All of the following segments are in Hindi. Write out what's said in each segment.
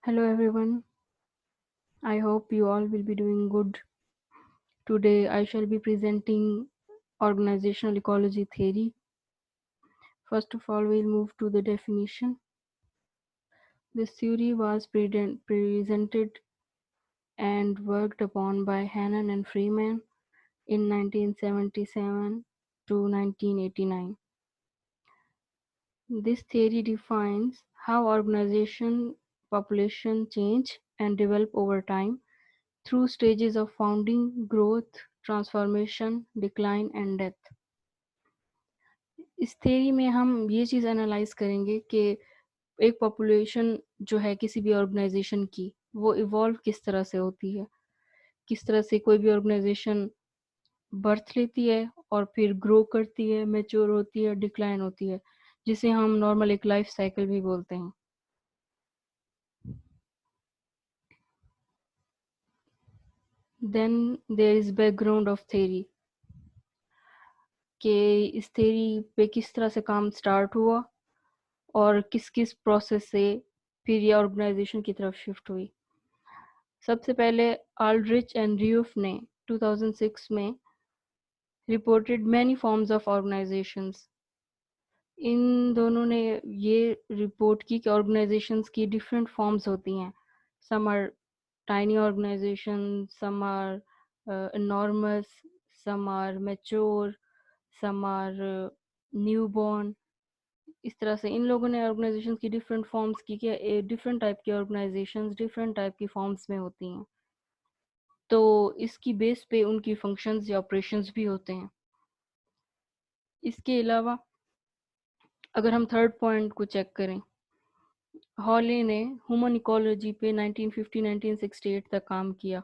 Hello everyone. I hope you all will be doing good. Today I shall be presenting organizational ecology theory. First of all, we'll move to the definition. This theory was presented and worked upon by Hannan and Freeman in 1977 to 1989. This theory defines how organization population change and develop over time through stages of founding, growth, transformation, decline and death. इस थ्योरी में हम ये चीज़ एनालाइज करेंगे कि एक पॉपुलेशन जो है किसी भी ऑर्गेनाइजेशन की वो इवॉल्व किस तरह से होती है, किस तरह से कोई भी ऑर्गेनाइजेशन बर्थ लेती है और फिर ग्रो करती है, मैच्योर होती है, डिक्लाइन होती है, जिसे हम नॉर्मल एक लाइफ साइकिल भी बोलते हैं। Then there is background of theory कि इस थ्योरी पे किस तरह से काम स्टार्ट हुआ और किस किस प्रोसेस से फिर ये ऑर्गेनाइजेशन की तरफ शिफ्ट हुई। सबसे पहले आल्ड्रिच एंड रियूफ ने 2006 में reported many forms of organisations. इन दोनों ने ये रिपोर्ट की कि ऑर्गेनाइजेशंस की डिफरेंट फॉर्म्स होती हैं। Some are tiny organisation, some are enormous, some are mature, some are newborn। इस तरह से इन लोगों ने ऑर्गेनाइजेशंस की डिफरेंट फॉर्म्स की कि डिफरेंट टाइप की ऑर्गेनाइजेशंस डिफरेंट टाइप की फॉर्म्स में होती हैं, तो इसकी बेस पे उनकी फंक्शंस या ऑपरेशंस भी होते हैं। इसके अलावा अगर हम थर्ड पॉइंट को चेक करें, हॉले ने ह्यूमन इकोलॉजी पे 1950-1968 तक काम किया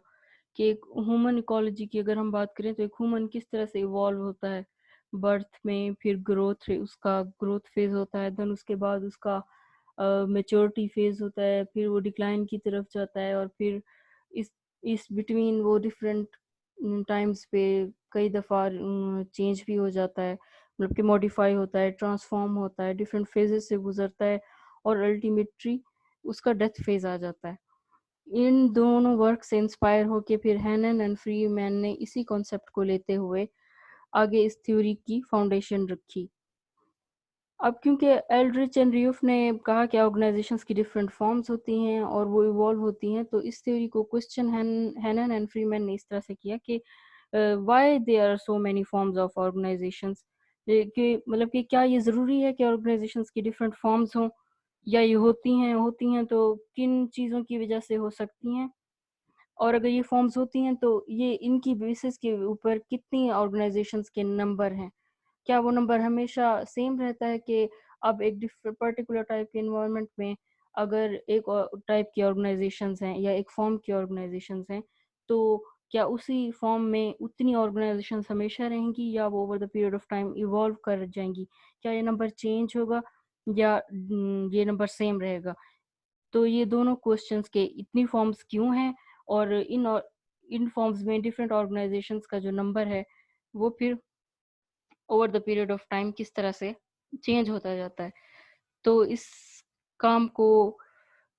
कि एक ह्यूमन इकोलॉजी की अगर हम बात करें तो एक ह्यूमन किस तरह से इवॉल्व होता है बर्थ में, फिर ग्रोथ, उसका ग्रोथ फेज होता है, देन उसके बाद उसका मेच्योरिटी फेज होता है, फिर वो डिक्लाइन की तरफ जाता है और फिर इस इस बिटवीन वो डिफरेंट टाइम्स पे कई दफ़ा चेंज भी हो जाता है, मतलब कि मॉडिफाई होता है, ट्रांसफॉर्म होता है, डिफरेंट फेजेस से गुजरता है और अल्टीमेटली उसका डेथ फेज आ जाता है। इन दोनों वर्क से इंस्पायर होके फिर हैनन एंड फ्रीमैन ने इसी कॉन्सेप्ट को लेते हुए आगे इस थ्योरी की फाउंडेशन रखी। अब क्योंकि एल्ड्रिच एंड रियूफ ने कहा कि ऑर्गेनाइजेशंस की डिफरेंट फॉर्म्स होती हैं और वो इवॉल्व होती हैं, तो इस थ्योरी को क्वेश्चन हैनन एंड फ्रीमैन ने इस तरह से किया कि why there are so many forms of organisations, कि मतलब कि क्या ये ज़रूरी है कि ऑर्गेनाइजेशंस की डिफरेंट फॉर्म्स हों, या ये होती हैं तो किन चीज़ों की वजह से हो सकती हैं, और अगर ये फॉर्म्स होती हैं तो ये इनकी बेसिस के ऊपर कितनी ऑर्गेनाइजेशंस के नंबर हैं, क्या वो नंबर हमेशा सेम रहता है कि अब एक पर्टिकुलर टाइप के इन्वायरमेंट में अगर एक टाइप की ऑर्गेनाइजेशंस हैं या एक फॉर्म की ऑर्गेनाइजेशंस हैं, तो क्या उसी फॉर्म में उतनी ऑर्गेनाइजेशंस हमेशा रहेंगी या वो over the period of time evolve कर जाएंगी, क्या ये नंबर चेंज होगा या ये नंबर सेम रहेगा। तो ये दोनों क्वेश्चंस के इतनी फॉर्म्स क्यों हैं और इन फॉर्म्स में डिफरेंट ऑर्गेनाइजेशंस का जो नंबर है वो फिर over the period of time किस तरह से चेंज होता जाता है। तो इस काम को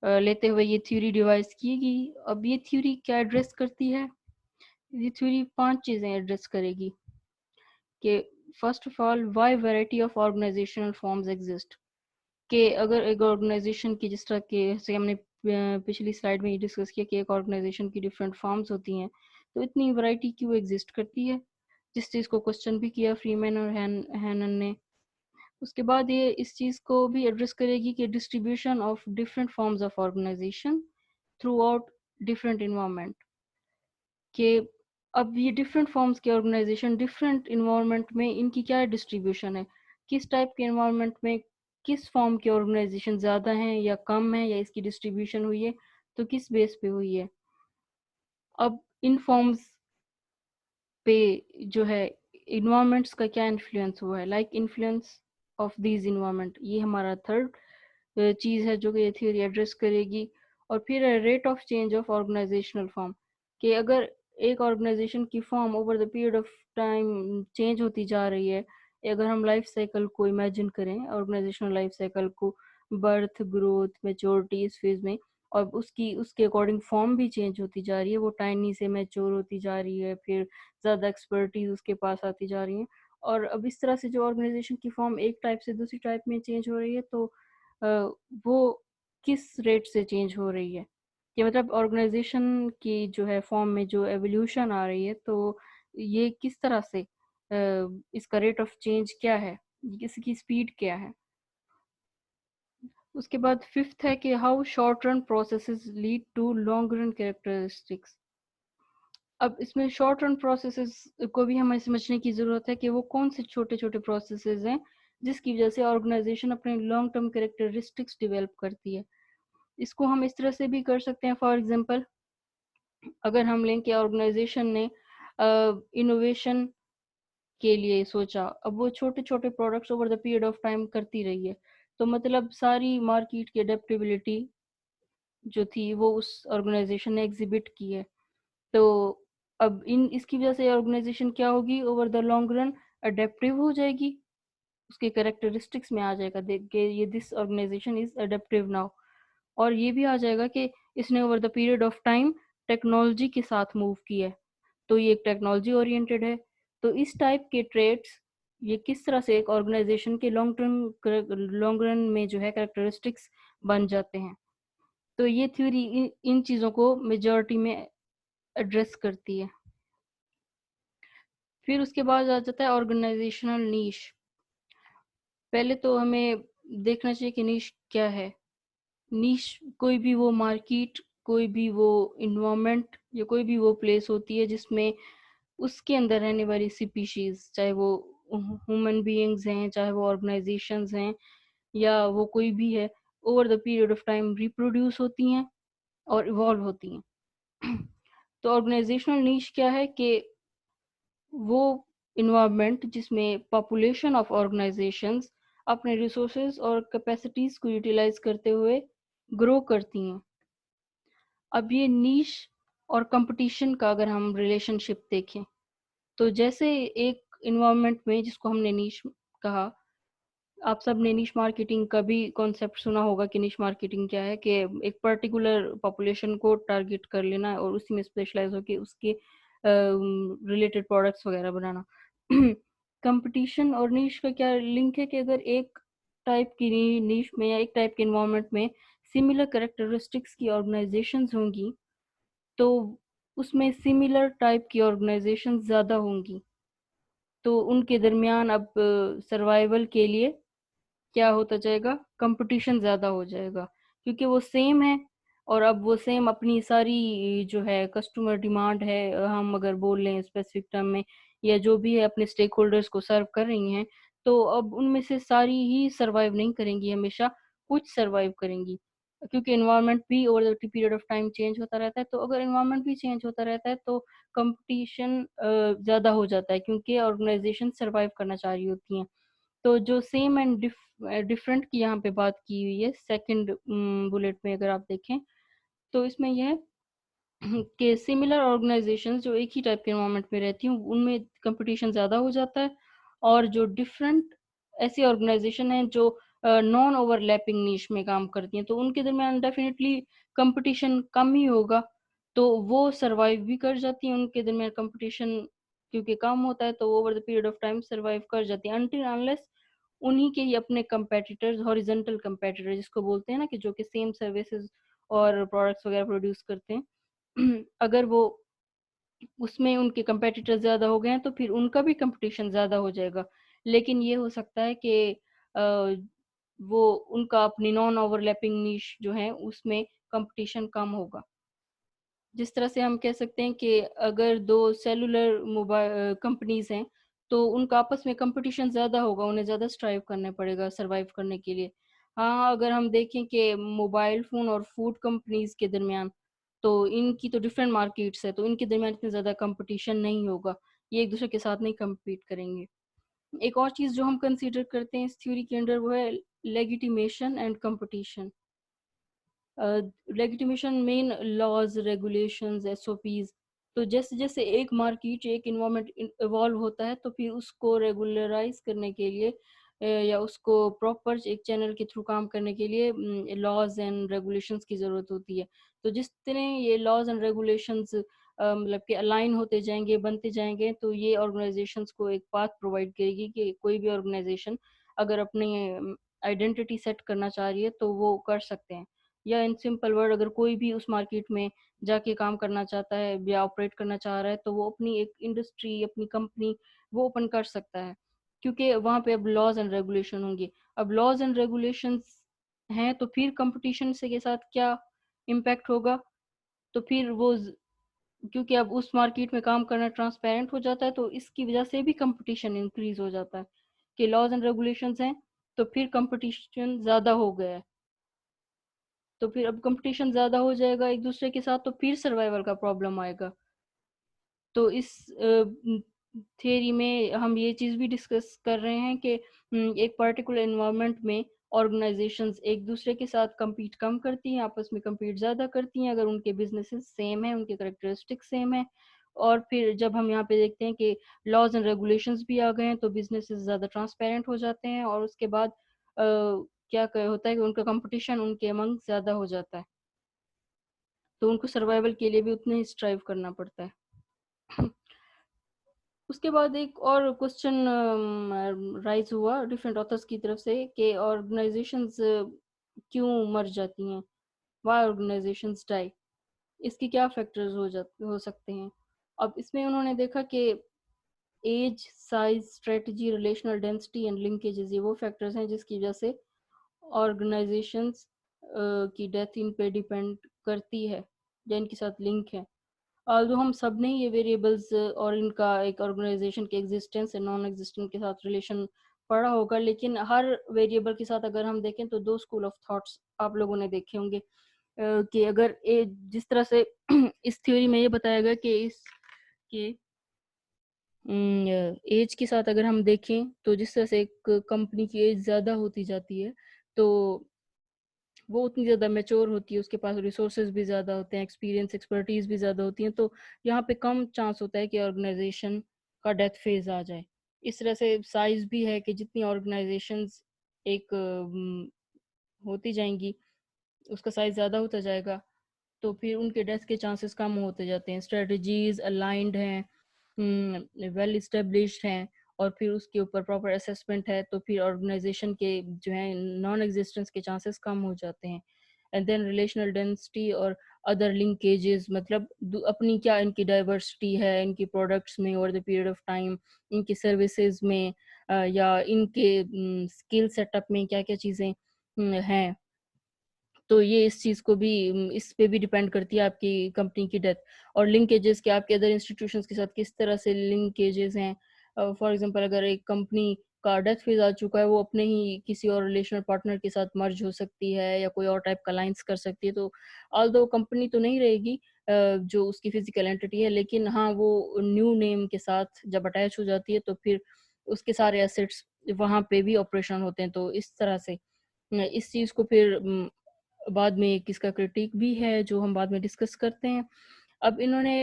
लेते हुए ये थ्योरी डिवाइस की गई। अब ये थ्योरी क्या एड्रेस करती है, ये थ्योरी 5 चीज़ें एड्रेस करेगी कि first of all why variety of organisational forms exist, कि अगर एक ऑर्गेनाइजेशन की, जिस तरह के से हमने पिछली स्लाइड में ये डिस्कस किया कि एक ऑर्गेनाइजेशन की डिफरेंट फॉर्म्स होती हैं, तो इतनी वैरायटी क्यों एग्जिस्ट करती है, जिस चीज़ को क्वेश्चन भी किया फ्रीमैन और हैनन ने। उसके बाद ये इस चीज़ को भी एड्रेस करेगी कि distribution of different forms of organisation throughout different environment, कि अब ये डिफरेंट फॉर्म्स के ऑर्गेनाइजेशन डिफरेंट इन्वायरमेंट में इनकी क्या डिस्ट्रीब्यूशन है, किस टाइप के इन्वायरमेंट में किस फॉर्म के ऑर्गेनाइजेशन ज़्यादा हैं या कम है, या इसकी डिस्ट्रीब्यूशन हुई है तो किस बेस पे हुई है। अब इन फॉर्म्स पे जो है इन्वायरमेंट्स का क्या इन्फ्लुएंस हुआ है, like influence of these environment, ये हमारा थर्ड चीज़ है जो कि ये थ्योरी एड्रेस करेगी। और फिर rate of change of organisational form, कि अगर एक ऑर्गेनाइजेशन की form over the period of time change होती जा रही है, अगर हम लाइफ साइकिल को इमेजिन करें, ऑर्गेनाइजेशनल लाइफ साइकिल को, बर्थ, ग्रोथ, मेच्योरिटी, इस फेज में, और उसके अकॉर्डिंग फॉर्म भी चेंज होती जा रही है, वो टाइनी से मैच्योर होती जा रही है, फिर ज़्यादा एक्सपर्टीज उसके पास आती जा रही है। और अब इस तरह से जो ऑर्गेनाइजेशन की फॉर्म एक टाइप से दूसरी टाइप में चेंज हो रही है, तो वो किस रेट से चेंज हो रही है, कि मतलब ऑर्गेनाइजेशन की जो है फॉर्म में जो एवोल्यूशन आ रही है, तो ये किस तरह से इसका रेट ऑफ चेंज क्या है, इसकी स्पीड क्या है। उसके बाद फिफ्थ है कि how short run processes lead to long run characteristics. अब इसमें शॉर्ट रन प्रोसेसेस को भी हमें समझने की ज़रूरत है कि वो कौन से छोटे छोटे प्रोसेसेस हैं जिसकी वजह से ऑर्गेनाइजेशन अपने लॉन्ग टर्म कैरेक्टरिस्टिक्स डेवलप करती है। इसको हम इस तरह से भी कर सकते हैं, फॉर एग्जांपल अगर हम लें कि ऑर्गेनाइजेशन ने इनोवेशन के लिए सोचा, अब वो छोटे छोटे products over the period of time करती रही है, तो मतलब सारी मार्केट की अडेप्टेबिलिटी जो थी वो उस ऑर्गेनाइजेशन ने एग्जिबिट की है। तो अब इन इसकी वजह से ऑर्गेनाइजेशन क्या होगी, over the long run adaptive हो जाएगी, उसके कैरेक्टरिस्टिक्स में आ जाएगा देख के ये this organisation is adaptive now. और ये भी आ जाएगा कि इसने over the period of time technology के साथ मूव किया है, तो ये एक टेक्नोलॉजी ओरिएंटेड है। तो इस टाइप के ट्रेड्स ये किस तरह से एक ऑर्गेनाइजेशन के लॉन्ग रन में जो है कैरेक्टरिस्टिक्स बन जाते हैं। तो ये थ्योरी इन चीज़ों को मेजॉरिटी में एड्रेस करती है। फिर उसके बाद आ जाता है ऑर्गेनाइजेशनल नीश। पहले तो हमें देखना चाहिए कि नीश क्या है। नीश कोई भी वो मार्केट, कोई भी वो इन्वायरमेंट या कोई भी वो प्लेस होती है जिसमें उसके अंदर रहने वाली स्पीशीज, चाहे वो ह्यूमन बीइंग्स हैं, चाहे वो ऑर्गेनाइजेशंस हैं, या वो कोई भी है, over the period of time reproduce होती हैं और इवॉल्व होती हैं। तो ऑर्गेनाइजेशनल नीश क्या है कि वो इन्वायरमेंट जिसमें पॉपुलेशन ऑफ ऑर्गेनाइजेशंस अपने रिसोर्सेज और कैपेसिटीज को यूटिलाइज करते हुए ग्रो करती हैं। अब ये नीश और कंपटीशन का अगर हम रिलेशनशिप देखें, तो जैसे एक इन्वायरमेंट में जिसको हमने नीश कहा, आप सब ने निश मार्केटिंग का भी कॉन्सेप्ट सुना होगा कि निश मार्केटिंग क्या है, कि एक पर्टिकुलर पॉपुलेशन को टारगेट कर लेना और उसी में स्पेशलाइज होकर उसके रिलेटेड प्रोडक्ट्स वगैरह बनाना। कंपटीशन और निश का क्या लिंक है कि अगर एक टाइप की निश में या एक टाइप के इन्वायरमेंट में सिमिलर कैरेक्टरिस्टिक्स की ऑर्गेनाइजेशंस होंगी, तो उसमें सिमिलर टाइप की ऑर्गेनाइजेशन ज़्यादा होंगी, तो उनके दरमियान अब सर्वाइवल के लिए क्या होता जाएगा, कंपटीशन ज़्यादा हो जाएगा, क्योंकि वो सेम है। और अब वो सेम अपनी सारी जो है कस्टमर डिमांड है, हम अगर बोल लें स्पेसिफिक टर्म में, या जो भी है अपने स्टेक होल्डर्स को सर्व कर रही हैं, तो अब उनमें से सारी ही सर्वाइव नहीं करेंगी, हमेशा कुछ सर्वाइव करेंगी, क्योंकि इन्वायरमेंट भी over the period of time change होता रहता है। तो अगर इन्वायरमेंट भी चेंज होता रहता है तो कंपटीशन ज़्यादा हो जाता है, क्योंकि ऑर्गेनाइजेशन सर्वाइव करना चाह रही होती हैं। तो जो सेम एंड डिफरेंट की यहाँ पे बात की हुई है सेकंड बुलेट में, अगर आप देखें तो इसमें यह है कि सिमिलर ऑर्गेनाइजेशंस जो एक ही टाइप के एनवायरनमेंट में रहती हैं उनमें कंपटीशन ज़्यादा हो जाता है, और जो डिफरेंट ऐसी ऑर्गेनाइजेशन हैं जो नॉन ओवरलैपिंग नीश में काम करती हैं, तो उनके दरमियान डेफिनेटली कंपटीशन कम ही होगा, तो वो सरवाइव भी कर जाती हैं। उनके दरमियान कंपटीशन क्योंकि कम होता है तो over the period of time survive कर जाती हैं, अनटिल अनलेस उन्हीं के ही अपने कंपेटिटर्स, हॉरिजॉन्टल कंपेटिटर जिसको बोलते हैं ना, कि जो कि सेम सर्विसेज और प्रोडक्ट्स वगैरह प्रोड्यूस करते हैं, अगर वो उसमें उनके कंपेटिटर ज़्यादा हो गए हैं तो फिर उनका भी कंपटीशन ज़्यादा हो जाएगा। लेकिन ये हो सकता है कि वो उनका अपनी नॉन ओवरलैपिंग नीश जो है उसमें कंपटीशन कम होगा। जिस तरह से हम कह सकते हैं कि अगर दो सेलुलर मोबाइल कंपनीज हैं तो उनका आपस में कंपटीशन ज़्यादा होगा, उन्हें ज़्यादा स्ट्राइव करना पड़ेगा सरवाइव करने के लिए। हाँ, अगर हम देखें कि मोबाइल फ़ोन और फूड कंपनीज के दरमियान, तो इनकी तो डिफरेंट मार्केट्स है, तो इनके दरमियान इतना ज़्यादा कंपटीशन नहीं होगा, ये एक दूसरे के साथ नहीं कम्पीट करेंगे। एक और चीज़ जो हम कंसीडर करते हैं इस थ्योरी के अंडर वो है legitimation and competition. Legitimation main laws, regulations, SOPs. तो जैसे जैसे एक मार्केट, एक इन्वायरमेंट इवॉल्व होता है तो फिर उसको रेगुलराइज करने के लिए या उसको प्रॉपर एक चैनल के थ्रू काम करने के लिए लॉज एंड रेगुलेशंस की ज़रूरत होती है। तो जिस तरह ये लॉज एंड रेगुलेशंस मतलब कि अलाइन होते जाएंगे, बनते जाएंगे, तो ये ऑर्गेनाइजेशंस को एक पाथ प्रोवाइड करेगी कि कोई भी ऑर्गेनाइजेशन अगर अपनी आइडेंटिटी सेट करना चाह रही है तो वो कर सकते हैं। या इन सिंपल वर्ड, अगर कोई भी उस मार्केट में जाके काम करना चाहता है या ऑपरेट करना चाह रहा है तो वो अपनी एक इंडस्ट्री, अपनी कंपनी वो ओपन कर सकता है, क्योंकि वहाँ पे अब लॉज एंड रेगुलेशन होंगे। अब लॉज एंड रेगुलेशंस हैं तो फिर कंपटीशन से के साथ क्या इम्पैक्ट होगा? तो फिर वो क्योंकि अब उस मार्केट में काम करना ट्रांसपेरेंट हो जाता है, तो इसकी वजह से भी कंपटीशन इंक्रीज हो जाता है कि लॉज एंड रेगुलेशंस हैं तो फिर कंपटीशन ज़्यादा हो गया है। तो फिर अब कंपटीशन ज़्यादा हो जाएगा एक दूसरे के साथ, तो फिर सर्वाइवल का प्रॉब्लम आएगा। तो इस थियरी में हम ये चीज़ भी डिस्कस कर रहे हैं कि एक पर्टिकुलर एनवायरनमेंट में ऑर्गेनाइजेशंस एक दूसरे के साथ compete कम करती हैं, आपस में compete ज़्यादा करती हैं अगर उनके बिजनेसेस सेम हैं, उनके करेक्टरिस्टिक्स सेम हैं। और फिर जब हम यहाँ पे देखते हैं कि लॉज एंड रेगुलेशंस भी आ गए हैं तो बिजनेसेस ज़्यादा ट्रांसपेरेंट हो जाते हैं, और उसके बाद होता है कि उनका कंपटीशन उनके अमंग ज़्यादा हो जाता है, तो उनको सर्वाइवल के लिए भी उतना ही स्ट्राइव करना पड़ता है। उसके बाद एक और क्वेश्चन राइज हुआ डिफरेंट ऑथर्स की तरफ से कि ऑर्गेनाइजेशंस क्यों मर जाती हैं, वाई ऑर्गेनाइजेशंस डाई, इसके क्या फैक्टर्स हो सकते हैं। अब इसमें उन्होंने देखा कि age, size, strategy, relational density and linkages, ये वो फैक्टर्स हैं जिसकी वजह से ऑर्गेनाइजेशंस की डेथ इन पे डिपेंड करती है या इनके साथ लिंक है। जो हम सब ने ये वेरिएबल्स और इनका एक ऑर्गेनाइजेशन के एग्जिस्टेंस एंड नॉन एग्जिस्टेंस के साथ रिलेशन पढ़ा होगा, लेकिन हर वेरिएबल के साथ अगर हम देखें तो दो स्कूल ऑफ थॉट्स आप लोगों ने देखे होंगे। कि अगर जिस तरह से इस थ्योरी में ये बताया गया कि इस के एज के साथ अगर हम देखें तो जिस तरह से एक कंपनी की एज ज़्यादा होती जाती है तो वो उतनी ज़्यादा मैच्योर होती है, उसके पास रिसोर्सेज भी ज़्यादा होते हैं, एक्सपीरियंस, एक्सपर्टीज भी ज़्यादा होती हैं, तो यहाँ पे कम चांस होता है कि ऑर्गेनाइजेशन का डेथ फेज आ जाए। इस तरह से साइज भी है कि जितनी ऑर्गेनाइजेशंस एक होती जाएंगी उसका साइज ज़्यादा होता जाएगा, तो फिर उनके डेथ के चांसेस कम होते जाते हैं। स्ट्रेटजीज अलाइंड हैं, वेल इस्टेब्लिश्ड हैं, और फिर उसके ऊपर प्रॉपर असेसमेंट है, तो फिर ऑर्गेनाइजेशन के जो है नॉन एग्जिस्टेंस के चांसेस कम हो जाते हैं। एंड देन रिलेशनल डेंसिटी और अदर लिंकेजेस, मतलब अपनी क्या इनकी डाइवर्सिटी है इनकी प्रोडक्ट्स में over the period of time, इनकी सर्विसेज में या इनके स्किल सेटअप में क्या क्या चीज़ें हैं, तो ये इस चीज़ को भी इस पे भी डिपेंड करती है आपकी कंपनी की डेथ। और लिंकेजेस के आपके अदर इंस्टीट्यूशंस के साथ किस तरह से लिंकेजेस हैं। फॉर एग्जांपल अगर एक कंपनी का डेथ फेज आ चुका है, वो अपने ही किसी और रिलेशनल पार्टनर के साथ मर्ज हो सकती है या कोई और टाइप का अलायंस कर सकती है, तो ऑल्दो कंपनी तो नहीं रहेगी जो उसकी फिजिकल एंटिटी है, लेकिन हाँ वो न्यू नेम के साथ जब अटैच हो जाती है तो फिर उसके सारे एसेट्स वहाँ पे भी ऑपरेशन होते हैं। तो इस तरह से इस चीज़ को फिर बाद में एक इसका क्रिटिक भी है जो हम बाद में डिस्कस करते हैं। अब इन्होंने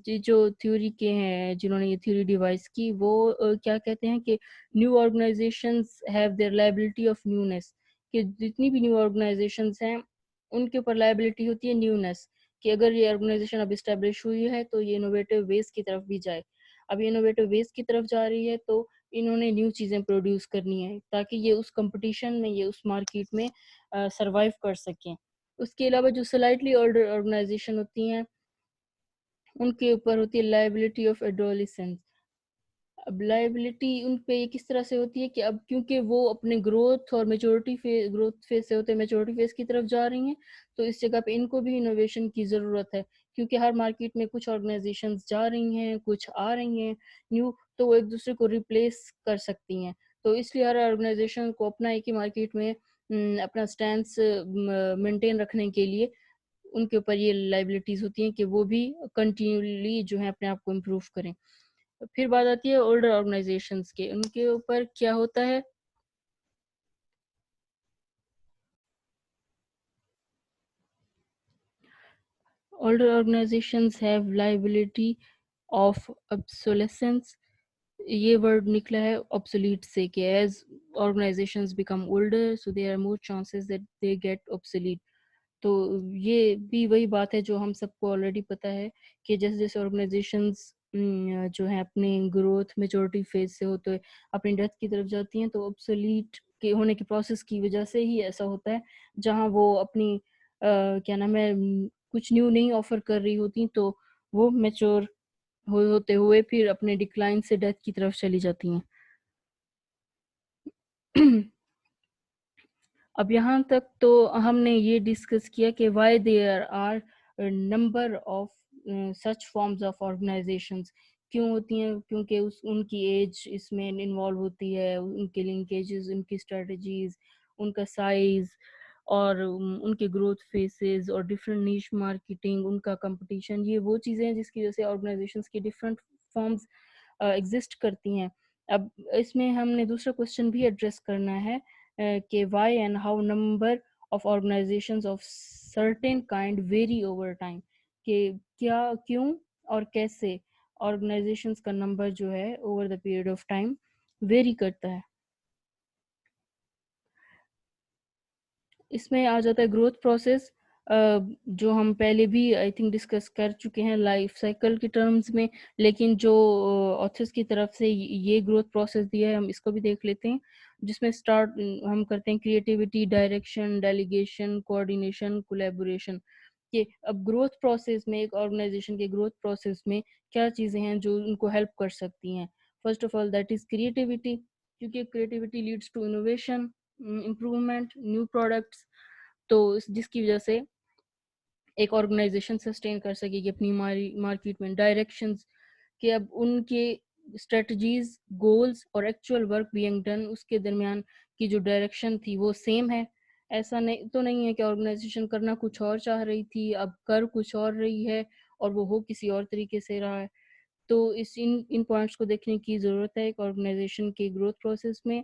ये जो थ्योरी के हैं जिन्होंने ये थ्योरी डिवाइस की, वो क्या कहते हैं कि new organisations have their liability of newness, कि जितनी भी न्यू ऑर्गेनाइजेशंस हैं उनके ऊपर लायबिलिटी होती है न्यूनेस, कि अगर ये ऑर्गेनाइजेशन अब इस्टेब्लिश हुई है तो ये इनोवेटिव वेज की तरफ भी जाए। अब ये इनोवेटिव वेज की तरफ जा रही है तो इन्होंने न्यू चीज़ें प्रोड्यूस करनी है ताकि ये उस कंपटीशन में, ये उस मार्केट में सरवाइव कर सकें। उसके अलावा जो स्लाइटली ओल्डर ऑर्गेनाइजेशन होती हैं उनके ऊपर होती है लायबिलिटी ऑफ एडोलिसेंस। अब लायबिलिटी उन पे ये किस तरह से होती है कि अब क्योंकि वो अपने ग्रोथ फेज से होते मैच्योरिटी फेज की तरफ जा रही हैं, तो इस जगह पे इनको भी इनोवेशन की ज़रूरत है, क्योंकि हर मार्केट में कुछ ऑर्गेनाइजेशंस जा रही हैं, कुछ आ रही हैं न्यू, तो वो एक दूसरे को रिप्लेस कर सकती हैं। तो इसलिए हर ऑर्गेनाइजेशन को अपना एक ही मार्केट में अपना स्टैंस मेंटेन रखने के लिए उनके ऊपर ये लाइबिलिटीज होती हैं कि वो भी कंटिन्यूली जो है अपने आप को इम्प्रूव करें। फिर बात आती है ओल्डर ऑर्गेनाइजेशंस के, उनके ऊपर क्या होता है। Older organizations have liability of obsolescence, ये वर्ड निकला है ऑब्सोलीट से कि as organisations become older so there are more chances that they get obsolete. तो ये भी वही बात है जो हम सबको ऑलरेडी पता है कि जैसे-जैसे ऑर्गेनाइजेशंस जो है अपनी ग्रोथ मैच्योरिटी फेज़ से होते हुए अपनी डेथ की तरफ जाती हैं, तो ऑब्सोलीट के होने के प्रोसेस की वजह से ही ऐसा होता है, जहाँ वो अपनी क्या नाम है कुछ न्यू नहीं ऑफ़र कर रही होती, तो वो मैच्योर होते हुए फिर अपने डिक्लाइन से डेथ की तरफ चली जाती हैं। अब यहाँ तक तो हमने ये डिस्कस किया कि why there are number of such forms of organisations, क्यों होती हैं, क्योंकि उस उनकी एज इसमें इन्वॉल्व होती है, उनके लिंकेजेस, उनकी स्ट्रेटजीज, उनका साइज और उनके ग्रोथ फेसेस और डिफरेंट नीश मार्केटिंग, उनका कंपटीशन, ये वो चीज़ें हैं जिसकी वजह से ऑर्गेनाइजेशंस की डिफरेंट फॉर्म्स एग्जिस्ट करती हैं। अब इसमें हमने दूसरा क्वेश्चन भी एड्रेस करना है कि why and how number of organizations of certain kind vary over time, कि क्या, क्यों और कैसे organizations का नंबर जो है over the period of time very करता है। इसमें आ जाता है ग्रोथ प्रोसेस, जो हम पहले भी आई थिंक डिस्कस कर चुके हैं लाइफ साइकिल के टर्म्स में, लेकिन जो ऑथर्स की तरफ से ये ग्रोथ प्रोसेस दिया है हम इसको भी देख लेते हैं, जिसमें स्टार्ट हम करते हैं creativity, direction, delegation, coordination, collaboration. कि अब ग्रोथ प्रोसेस में, एक ऑर्गेनाइजेशन के ग्रोथ प्रोसेस में क्या चीज़ें हैं जो उनको हेल्प कर सकती हैं। First of all that is creativity, क्योंकि creativity leads to innovation, improvement, new products. तो जिसकी वजह से एक ऑर्गेनाइजेशन सस्टेन कर सकेगी अपनी मार्केट में। डायरेक्शंस, कि अब उनके स्ट्रेटजीज, गोल्स और एक्चुअल वर्क बीइंग डन, उसके दरमियान की जो डायरेक्शन थी वो सेम है। ऐसा नहीं है कि ऑर्गेनाइजेशन करना कुछ और चाह रही थी, अब कर कुछ और रही है और वो हो किसी और तरीके से रहा है। तो इस इन इन पॉइंट्स को देखने की ज़रूरत है एक ऑर्गेनाइजेशन के ग्रोथ प्रोसेस में।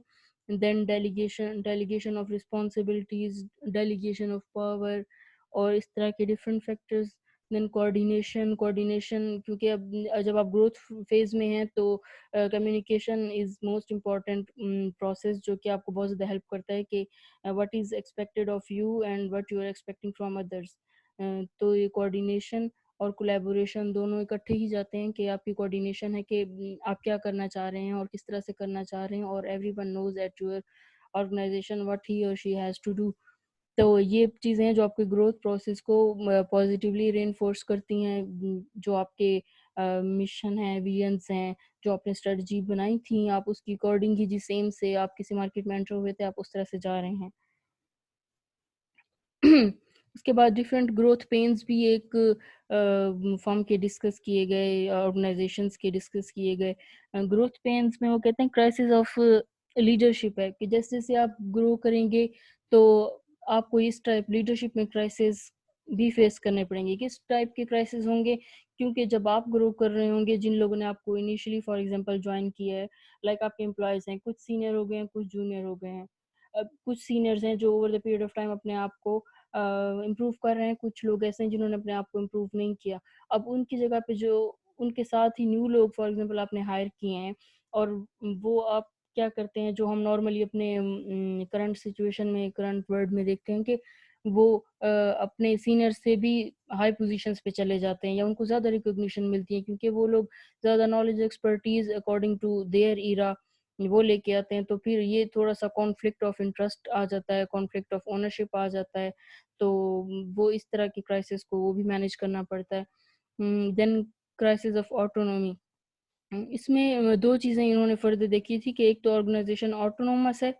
Then delegation of responsibilities, delegation of power और इस तरह के डिफरेंट फैक्टर्स। देन कोऑर्डिनेशन, क्योंकि अब जब आप ग्रोथ फेज में हैं तो communication is most important process, जो कि आपको बहुत ज़्यादा हेल्प करता है कि what is expected of you and what you are expecting from others. तो ये कोऑर्डिनेशन और कोलैबोरेशन दोनों इकट्ठे ही जाते हैं कि आपकी कोऑर्डिनेशन है कि आप क्या करना चाह रहे हैं और किस तरह से करना चाह रहे हैं, और everyone knows at your organisation what he or she has to do. तो ये चीज़ें हैं जो आपके ग्रोथ प्रोसेस को पॉजिटिवली रेनफोर्स करती हैं, जो आपके मिशन है, विजन्स हैं, जो आपने स्ट्रेटजी बनाई थी, आप उसकी अकॉर्डिंग ही जिस एम से आप किसी मार्केट में एंटर हुए थे, आप उस तरह से जा रहे हैं। उसके बाद डिफरेंट ग्रोथ पेन्स भी एक फॉर्म के डिस्कस किए गए, ऑर्गेनाइजेशंस के डिस्कस किए गए। ग्रोथ पेन्स में वो कहते हैं क्राइसिस ऑफ लीडरशिप है, कि जैसे जैसे आप ग्रो करेंगे तो आपको इस टाइप लीडरशिप में क्राइसिस भी फेस करने पड़ेंगे। किस टाइप के क्राइसिस होंगे, क्योंकि जब आप ग्रो कर रहे होंगे, जिन लोगों ने आपको इनिशियली फॉर एग्जांपल ज्वाइन किया है, लाइक आपके एम्प्लॉयज़ हैं, कुछ सीनियर हो गए हैं, कुछ जूनियर हो गए हैं। अब कुछ सीनियर्स हैं जो over the period of time अपने आप को इम्प्रूव कर रहे हैं, कुछ लोग ऐसे हैं जिन्होंने अपने आप को इम्प्रूव नहीं किया। अब उनकी जगह पे जो उनके साथ ही न्यू लोग फॉर एग्जांपल आपने हायर किए हैं, और वो आप क्या करते हैं, जो हम नॉर्मली अपने करंट सिचुएशन में, करंट वर्ल्ड में देखते हैं कि वो अपने सीनियर से भी हाई पोजीशंस पे चले जाते हैं या उनको ज़्यादा रिकॉग्निशन मिलती है, क्योंकि वो लोग ज़्यादा knowledge, expertise according to their era वो लेके आते हैं। तो फिर ये थोड़ा-सा कॉन्फ्लिक्ट ऑफ इंटरेस्ट आ जाता है, कॉन्फ्लिक्ट ऑफ ओनरशिप आ जाता है। तो वो इस तरह की क्राइसिस को वो भी मैनेज करना पड़ता है। देन क्राइसिस ऑफ ऑटोनॉमी, इसमें 2 चीज़ें इन्होंने फ़र्दर देखी थी कि एक तो ऑर्गेनाइज़ेशन ऑटोनॉमस है,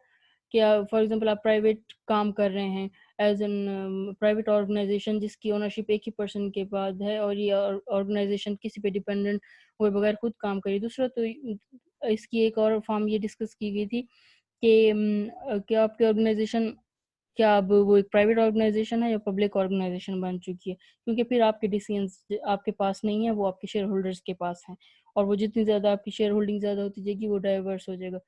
कि फॉर एग्ज़ाम्पल आप प्राइवेट काम कर रहे हैं, एज़ एन प्राइवेट ऑर्गेनाइज़ेशन जिसकी ओनरशिप एक ही पर्सन के पास है, और ये ऑर्गेनाइज़ेशन किसी पे डिपेंडेंट हुए बगैर खुद काम करे। दूसरा तो इसकी एक और फॉर्म ये डिस्कस की गई थी कि क्या आपकी ऑर्गेनाइज़ेशन, क्या अब वो एक प्राइवेट ऑर्गेनाइज़ेशन है या पब्लिक ऑर्गेनाइज़ेशन बन चुकी है? क्योंकि फिर आपके डिसीज़न्स आपके पास नहीं है, वो आपके शेयर होल्डर्स के पास हैं, और वो जितनी ज़्यादा आपकी शेयर होल्डिंग ज़्यादा होती जाएगी, वो डाइवर्स हो जाएगा।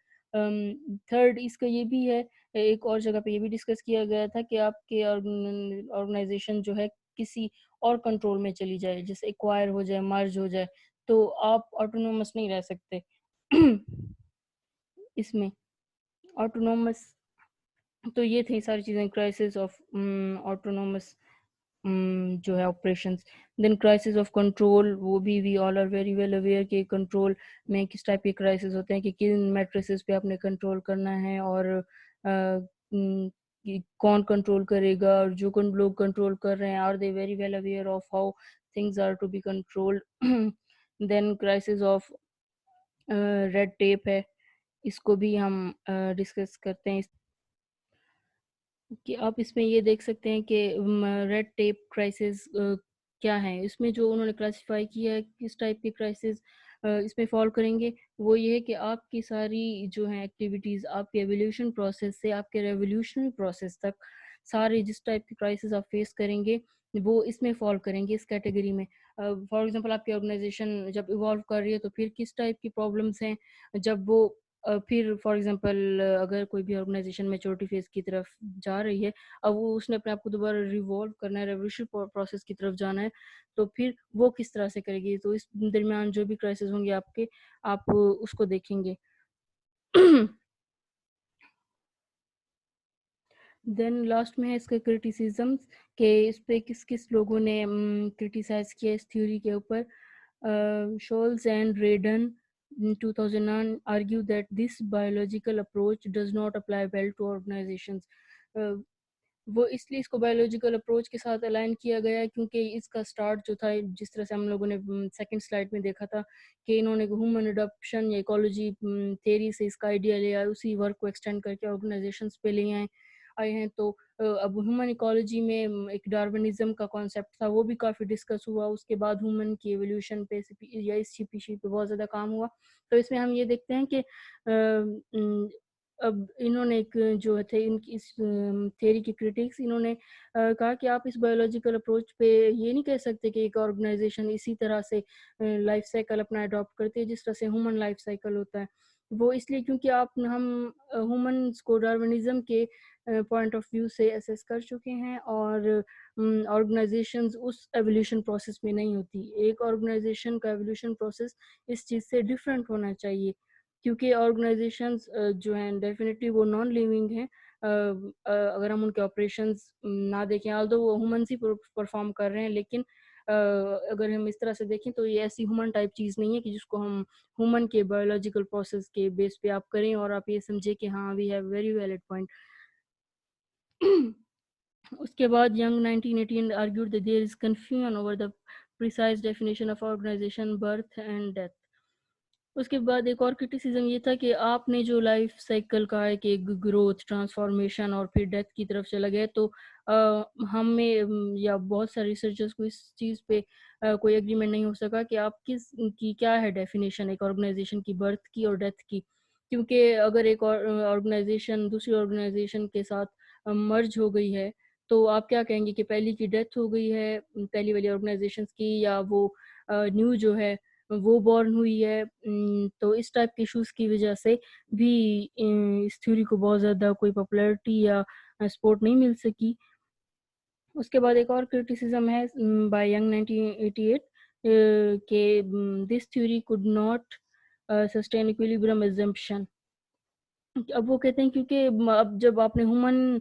थर्ड इसका ये भी है, एक और जगह पे ये भी डिस्कस किया गया था कि आपके ऑर्गेनाइज़ेशन जो है किसी और कंट्रोल में चली जाए, जैसे एक्वायर हो जाए, मर्ज हो जाए, तो आप ऑटोनोमस नहीं रह सकते। इसमें ऑटोनॉमस, तो ये थी सारी चीज़ें, क्राइसिस ऑफ ऑटोनॉमस जो है operations. Then crisis of control, वो भी we all are very well aware कि कंट्रोल में किस टाइप के क्राइसिस होते हैं, कि किन मैट्रिसेस पे आपने कंट्रोल करना है, और कि कौन कंट्रोल करेगा, और जो लोग कंट्रोल कर रहे हैं are they very well aware of how things are to be controlled. Then crisis of red tape है, इसको भी हम डिस्कस करते हैं, कि आप इसमें ये देख सकते हैं कि रेड टेप क्राइसिस क्या है। इसमें जो उन्होंने क्लासिफाई किया है किस टाइप के क्राइसिस इसमें फॉल करेंगे, वो ये है कि आपकी सारी जो है एक्टिविटीज़, आपके एवोल्यूशन प्रोसेस से आपके रेवोल्यूशनरी प्रोसेस तक, सारे जिस टाइप के क्राइसिस आप फेस करेंगे वो इसमें फॉल करेंगे, इस कैटेगरी में। फॉर एग्जांपल आपकी ऑर्गेनाइजेशन जब इवॉल्व कर रही है तो फिर किस टाइप की प्रॉब्लम्स हैं, जब वो फिर फॉर एग्जांपल अगर कोई भी ऑर्गेनाइजेशन मैच्योरिटी फेज की तरफ जा रही है, अब वो उसने अपने आप को दोबारा रिवॉल्व करना है, रेवोल्यूशन प्रोसेस की तरफ जाना है, तो फिर वो किस तरह से करेगी। तो इस दरमियान जो भी क्राइसिस होंगे आपके, आप उसको देखेंगे। देन लास्ट में है इसके क्रिटिसिज्म, के इस पे किस किस लोगों ने क्रिटिसाइज किया इस थ्योरी के ऊपर। Scholz and Radon in 2009 argue that this biological approach does not apply well to organizations. Uh, वो इसलिए इसको बायोलॉजिकल अप्रोच के साथ अलाइन किया गया है क्योंकि इसका स्टार्ट जो था, जिस तरह से हम लोगों ने सेकंड स्लाइड में देखा था कि इन्होंने ह्यूमन अडॉप्शन या इकोलॉजी थ्योरी से इसका आइडिया लिया, उसी वर्क को एक्सटेंड करके ऑर्गेनाइजेशंस पे ले आए हैं। तो अब ह्यूमन इकोलॉजी में एक डार्विनिज्म का कॉन्सेप्ट था, वो भी काफ़ी डिस्कस हुआ। उसके बाद ह्यूमन की एवोल्यूशन पे या इस स्पीशीज पे बहुत ज़्यादा काम हुआ। तो इसमें हम ये देखते हैं कि अब इन्होंने एक जो थे इनकी इस थ्योरी के क्रिटिक्स, इन्होंने कहा कि आप इस बायोलॉजिकल अप्रोच पे ये नहीं कह सकते कि एक ऑर्गेनाइजेशन इसी तरह से लाइफ साइकिल अपना अडॉप्ट करती है जिस तरह से ह्यूमन लाइफ साइकिल होता है। वो इसलिए क्योंकि आप हम ह्यूमन्स को डार्विनिज्म के पॉइंट ऑफ व्यू से असेस कर चुके हैं, और ऑर्गेनाइजेशंस उस एवोल्यूशन प्रोसेस में नहीं होती। एक ऑर्गेनाइजेशन का एवोल्यूशन प्रोसेस इस चीज़ से डिफरेंट होना चाहिए, क्योंकि ऑर्गेनाइजेशंस जो हैं डेफिनेटली वो नॉन लिविंग हैं। अगर हम उनके ऑपरेशंस ना देखें, ऑल्दो वो ह्यूमन्स ही परफॉर्म कर रहे हैं, लेकिन अगर हम इस तरह से देखें तो ये ऐसी ह्यूमन टाइप चीज़ नहीं है कि जिसको हम ह्यूमन के बायोलॉजिकल प्रोसेस के बेस पे आप करें और आप ये समझे कि हाँ we have very valid point. उसके बाद Young 1918 argued that there is confusion over the precise definition of organization, birth and death. उसके बाद एक और क्रिटिसिज्म ये था कि आपने जो लाइफ साइकिल का है कि ग्रोथ, ट्रांसफॉर्मेशन और फिर डेथ की तरफ चला गया, तो हमें या बहुत सारे रिसर्चर्स को इस चीज़ पे कोई एग्रीमेंट नहीं हो सका कि आप किस की क्या है डेफिनेशन एक ऑर्गेनाइजेशन की, बर्थ की और डेथ की। क्योंकि अगर एक ऑर्गेनाइजेशन दूसरी ऑर्गेनाइजेशन के साथ मर्ज हो गई है, तो आप क्या कहेंगे कि पहली की डेथ हो गई है पहली वाली ऑर्गेनाइजेशंस की, या वो न्यू जो है वो बॉर्न हुई है। तो इस टाइप के इश्यूज की वजह से भी इस थ्योरी को बहुत ज़्यादा कोई पॉपुलैरिटी या सपोर्ट नहीं मिल सकी। उसके बाद एक और क्रिटिसिज्म है बाय यंग 1988 के this theory could not sustain equilibrium assumption. अब वो कहते हैं क्योंकि अब जब आपने ह्यूमन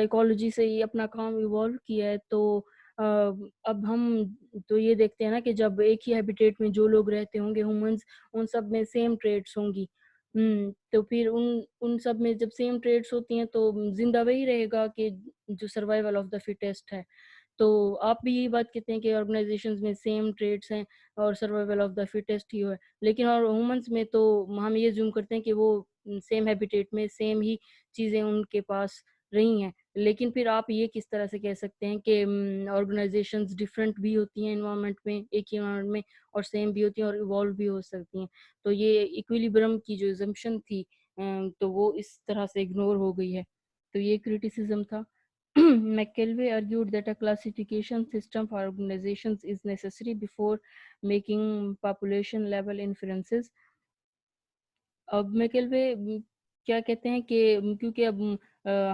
इकोलॉजी से ही अपना काम इवॉल्व किया है, तो अब हम तो ये देखते हैं ना कि जब एक ही हैबिटेट में जो लोग रहते होंगे ह्यूमंस, उन सब में सेम ट्रेड्स होंगी। तो फिर उन उन सब में जब सेम ट्रेड्स होती हैं तो जिंदा वही रहेगा कि जो सर्वाइवल ऑफ द फिटेस्ट है। तो आप भी यही बात कहते हैं कि ऑर्गेनाइजेशंस में सेम ट्रेड्स हैं और सर्वाइवल ऑफ द फिटेस्ट ही है, लेकिन और ह्यूमंस में तो हम ये जूम करते हैं कि वो सेम हैबिटेट में सेम ही चीज़ें उनके पास रही हैं। लेकिन फिर आप ये किस तरह से कह सकते हैं कि ऑर्गेनाइजेशंस डिफरेंट भी होती हैं एनवायरनमेंट में, एक ही एनवायरनमेंट में, और सेम भी होती हैं और इवॉल्व भी हो सकती हैं। तो ये इक्विलिब्रियम की जो assumption थी तो वो इस तरह से इग्नोर हो गई है। तो ये क्रिटिसिज्म था। McKelvey argued that a classification system for organizations is necessary before making population level inferences. अब मैकेलवे क्या कहते हैं कि क्योंकि अब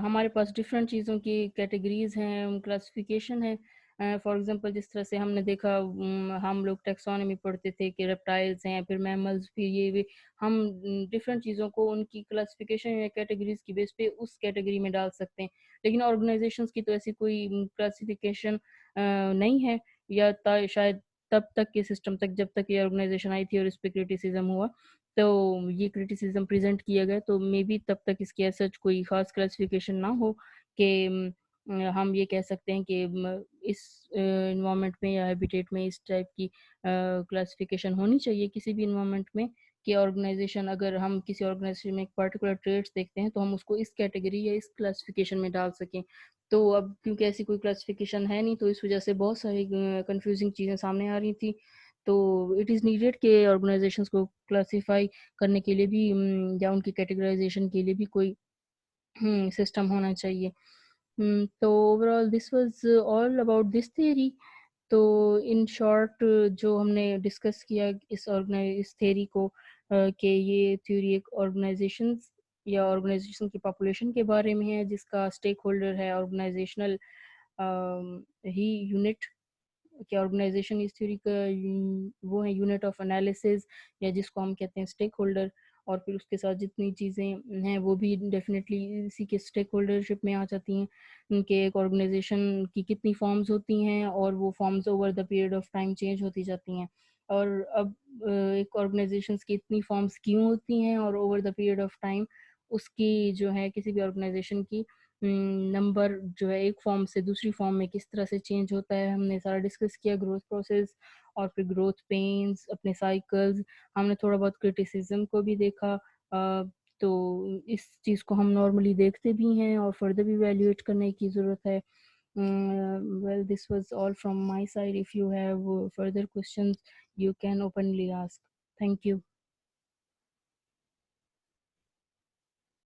हमारे पास डिफरेंट चीज़ों की कैटेगरीज हैं, क्लासिफिकेशन है, फॉर एग्जांपल जिस तरह से हमने देखा, हम लोग टैक्सोनॉमी पढ़ते थे कि रेप्टाइल्स हैं, फिर मैमल्स, फिर ये हम डिफरेंट चीज़ों को उनकी क्लासिफिकेशन या कैटेगरीज की बेस पे उस कैटेगरी में डाल सकते हैं। लेकिन ऑर्गेनाइजेशंस की तो ऐसी कोई क्लासिफिकेशन नहीं है, या शायद तब तक के सिस्टम तक जब तक ये ऑर्गेनाइजेशन आई थी और इस पे क्रिटिसिज्म हुआ, तो ये क्रिटिसिज्म प्रेजेंट किया गया, तो मे बी तब तक इसकी सच कोई खास क्लासिफिकेशन ना हो कि हम ये कह सकते हैं कि इस इन्वायरमेंट में या हैबिटेट में इस टाइप की क्लासिफिकेशन होनी चाहिए किसी भी इन्वायरमेंट में, कि ऑर्गेनाइजेशन, अगर हम किसी ऑर्गेनाइजेशन में एक पर्टिकुलर ट्रेड्स देखते हैं तो हम उसको इस कैटेगरी या इस क्लासिफिकेशन में डाल सकें। तो अब क्योंकि ऐसी कोई क्लासिफिकेशन है नहीं, तो इस वजह से बहुत सारी कंफ्यूजिंग चीज़ें सामने आ रही थी। तो इट इज़ नीडेड कि ऑर्गेनाइजेशंस को क्लासिफाई करने के लिए भी या उनकी कैटेगराइजेशन के लिए भी कोई सिस्टम होना चाहिए। तो overall this was all about this theory. तो इन शॉर्ट जो हमने डिस्कस किया इस थ्योरी को, कि ये थ्योरी एक ऑर्गेनाइजेशंस या ऑर्गेनाइजेशन की पॉपुलेशन के बारे में है, जिसका स्टेक होल्डर है ऑर्गेनाइजेशनल ही यूनिट, कि ऑर्गेनाइजेशन इस थ्योरी का वो है यूनिट ऑफ एनालिसिस, या जिसको हम कहते हैं स्टेक होल्डर। और फिर उसके साथ जितनी चीज़ें हैं वो भी डेफिनेटली इसी के स्टेक होल्डरशिप में आ जाती हैं, उनके एक ऑर्गेनाइजेशन की कितनी फॉर्म्स होती हैं और वो forms over the period of time change होती जाती हैं। और अब एक ऑर्गेनाइजेशंस की इतनी फॉर्म्स क्यों होती हैं और over the period of time उसकी जो है किसी भी ऑर्गेनाइजेशन की नंबर जो है एक फॉर्म से दूसरी फॉर्म में किस तरह से चेंज होता है, हमने सारा डिस्कस किया, ग्रोथ प्रोसेस और फिर ग्रोथ पेन्स, अपने साइकिल्स, हमने थोड़ा बहुत क्रिटिसिज्म को भी देखा। तो इस चीज़ को हम नॉर्मली देखते भी हैं और फर्दर भी इवैल्यूएट करने की ज़रूरत है। Well, this was all from my side. If you have further questions, you can openly ask. Thank you.